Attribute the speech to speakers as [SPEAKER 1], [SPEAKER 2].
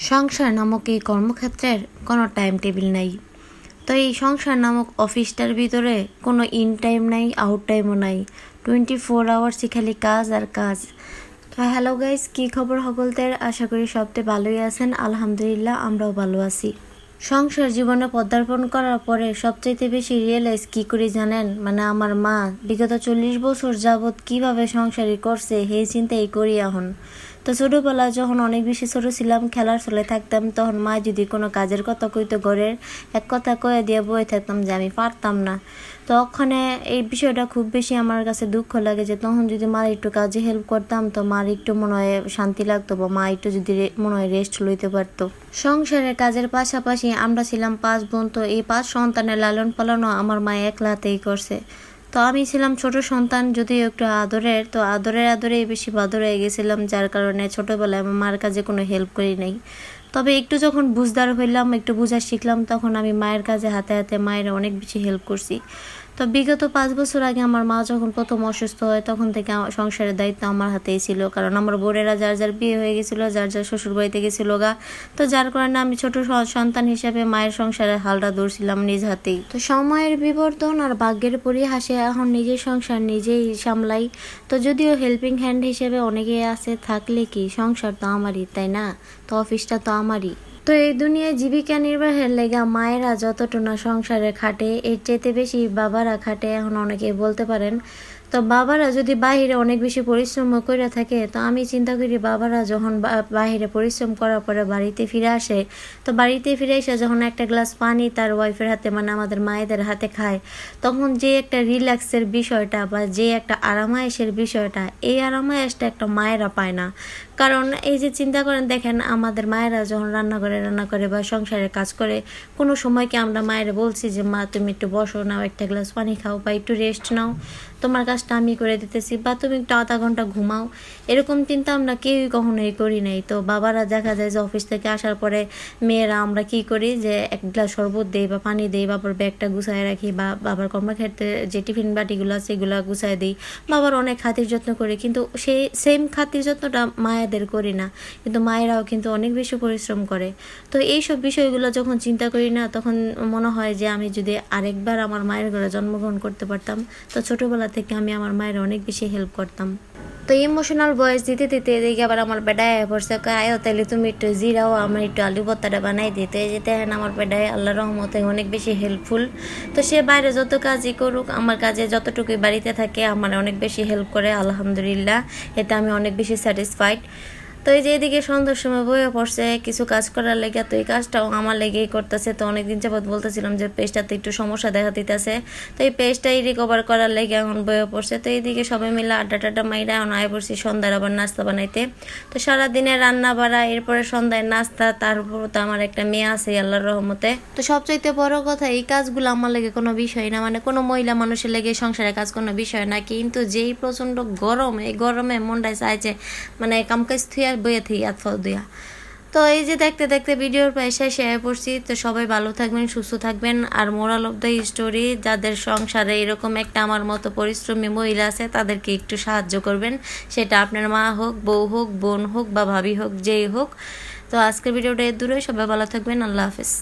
[SPEAKER 1] সংসার নামক এই কর্মক্ষেত্রের কোনো টাইম টেবিল নাই। তো এই সংসার নামক অফিসটার ভিতরে কোনো ইন টাইম নাই, আউট টাইমও নাই। 24 আওয়ার্সই খালি কাজ আর কাজ। তো হ্যালো গাইস, কী খবর সকলদের? আশা করি সবতে ভালোই আছেন। আলহামদুলিল্লাহ, আমরাও ভালো আছি। সংসার জীবনে পদার্পণ করার পরে সবচাইতে বেশি রিয়েলাইজ কী করি জানেন? আমার মা বিগত 40 বছর যাবৎ কিভাবে সংসারই করছে সেই চিন্তাই করি এখন। তো ছোটোবেলায় যখন অনেক বেশি ছোটো ছিলাম, খেলার ছলে থাকতাম, তখন মা যদি কোনো কাজের কথা কইতো ঘরের, এক কথা কয়ে দিয়ে বয়ে থাকতাম যে আমি পারতাম না। তো ওখানে এই বিষয়টা খুব বেশি আমার কাছে দুঃখ লাগে যে তখন যদি মার একটু কাজে হেল্প করতাম তো মার একটু মনে হয় শান্তি লাগতো, বা মা একটু যদি মনে হয় রেস্ট লইতে পারতো। সংসারের কাজের পাশাপাশি আমরা ছিলাম 5 বোন। তো এই 5 সন্তানের লালন পালনও আমার মা একলা হাতেই করছে। তো আমি ছিলাম ছোট সন্তান, যদিও একটু আদরের, তো আদরেই বেশি বাদর হয়ে গেছিলাম, যার কারণে ছোটোবেলায় আমার মার কাজে কোনো হেল্প করি নাই। তবে একটু যখন বুঝদার হইলাম, একটু বোঝা শিখলাম, তখন আমি মায়ের কাজে হাতে হাতে মায়ের অনেক বেশি হেল্প করছি। তো বিগত 5 বছর আগে আমার মা যখন প্রথম অসুস্থ হয়, তখন থেকে সংসারের দায়িত্ব আমার হাতেই ছিল, কারণ আমার বোনেরা যার যার বিয়ে হয়ে গেছিলো, যার যার শ্বশুর বাড়িতে গেছিলো গা। তো যার কারণে আমি ছোট সন্তান হিসেবে মায়ের সংসারের হালটা ধরছিলাম নিজ হাতেই। তো সময়ের বিবর্তন আর ভাগ্যের পরিহাসে এখন নিজের সংসার নিজেই সামলাই। তো যদিও হেল্পিং হ্যান্ড হিসেবে অনেকেই আছে, থাকলে কি, সংসার তো আমারই, তাই না? তো অফিসটা তো আমারই। তো এই দুনিয়ায় জীবিকা নির্বাহের লেগা মায়েরা যতটুকু সংসারে খাটে, এর চাইতে বেশি বাবারা খাটে, এখন অনেকে বলতে পারেন। তো বাবারা যদি বাহিরে অনেক বেশি পরিশ্রম করে থাকে, তো আমি চিন্তা করি বাবারা যখন বাহিরে পরিশ্রম করার পরে বাড়িতে ফিরে আসে, তো বাড়িতে ফিরে এসে যখন একটা গ্লাস পানি তার ওয়াইফের হাতে, আমাদের মায়েদের হাতে খায়, তখন যে একটা রিল্যাক্সের বিষয়টা বা যে একটা আরামায়েশের বিষয়টা, এই আরামায়েশটা একটা মায়েরা পায় না। কারণ এই যে চিন্তা করেন, দেখেন আমাদের মায়েরা যখন রান্না করে বা সংসারের কাজ করে, কোনো সময় কি আমরা মায়েরা বলছি যে মা তুমি একটু বসো, নাও একটা গ্লাস পানি খাও, বা একটু রেস্ট নাও, তোমার কাজটা আমি করে দিতেছি, বা তুমি একটু আধা ঘন্টা ঘুমাও? এরকম চিন্তা আমরা কেউই কখনোই করি নাই। তো বাবারা দেখা যায় যে অফিস থেকে আসার পরে মেয়েরা আমরা কি করি, যে এক গ্লাস শরবত দেই বা পানি দেই, বাবার ব্যাগটা গুছায় রাখি, বা বাবার কর্মক্ষেত্রে যে টিফিন বাটিগুলো আছে এগুলো গুছায় দিই, বাবার অনেক খাতির যত্ন করি। কিন্তু সেই সেম খাতির যত্নটা মায়েদের করি না, কিন্তু মায়েরাও কিন্তু অনেক বেশি পরিশ্রম করে। তো এইসব বিষয়গুলো যখন চিন্তা করি না, তখন মনে হয় যে আমি যদি আরেকবার আমার মায়ের ঘরে জন্মগ্রহণ করতে পারতাম, তো ছোটোবেলা থেকে আমি আমার মায়ের অনেক বেশি হেল্প করতাম। তো ইমোশনাল ভয়েস দিতে দিতে এদিকে আবার আমার পেডায় পড়ছে, আয়ো তাহলে তুমি একটু জিরাও, আমার একটু আলু ভর্তাটা বানাই দিতে। যেতে হ্যাঁ, আমার পেডায় আল্লাহ রহমতে অনেক বেশি হেল্পফুল। তো সে বাইরে যত কাজই করুক, আমার কাজে যতটুকুই বাড়িতে থাকে আমার অনেক বেশি হেল্প করে, আলহামদুলিল্লাহ। এতে আমি অনেক বেশি স্যাটিসফাইড। তো এই যে এদিকে সন্ধ্যার সময় বইয়ে পড়ছে কিছু কাজ করার লেগে, তো এই কাজটাও আমার লেগেই করতেছে। তো অনেকদিন যাবৎ বলতেছিলাম যে পেজটাতে একটু সমস্যা দেখা দিতেছে, তো এই পেজটাই রিকভার করার লেগে এখন বইয়ে পড়ছে। তো এইদিকে সবাই মিলে আড্ডা টাড্ডা মাইরা এখন আয় পড়ছি সন্ধ্যার আবার নাস্তা বানাইতে। তো সারাদিনে রান্না বাড়া, এরপরে সন্ধ্যায় নাস্তা, তারপর তো আমার একটা মেয়ে আছে আল্লাহর রহমতে। তো সবচাইতে বড় কথা, এই কাজগুলো আমার লেগে কোনো বিষয় না, কোনো মহিলা মানুষের লেগে সংসারের কাজ কোনো বিষয় না। কিন্তু যেই প্রচণ্ড গরম, এই গরমে মনটায় চাইছে কামকাজ থুয়া বইয়ে থেকে আতফাও দিয়া। তো এই যে দেখতে দেখতে ভিডিওর শেষে শেয়ার করছি। তো সবাই ভালো থাকবেন, সুস্থ থাকবেন। আর মোরাল অফ দ্য স্টোরি, যাদের সংসারে এরকম একটা আমার মতো পরিশ্রমী মহিলা আছে, তাদেরকে একটু সাহায্য করবেন। সেটা আপনার মা হোক, বউ হোক, বোন হোক, বা ভাবি হোক, যেই হোক। তো আজকের ভিডিওটা এর দূরে, সবাই ভালো থাকবেন। আল্লাহ হাফেজ।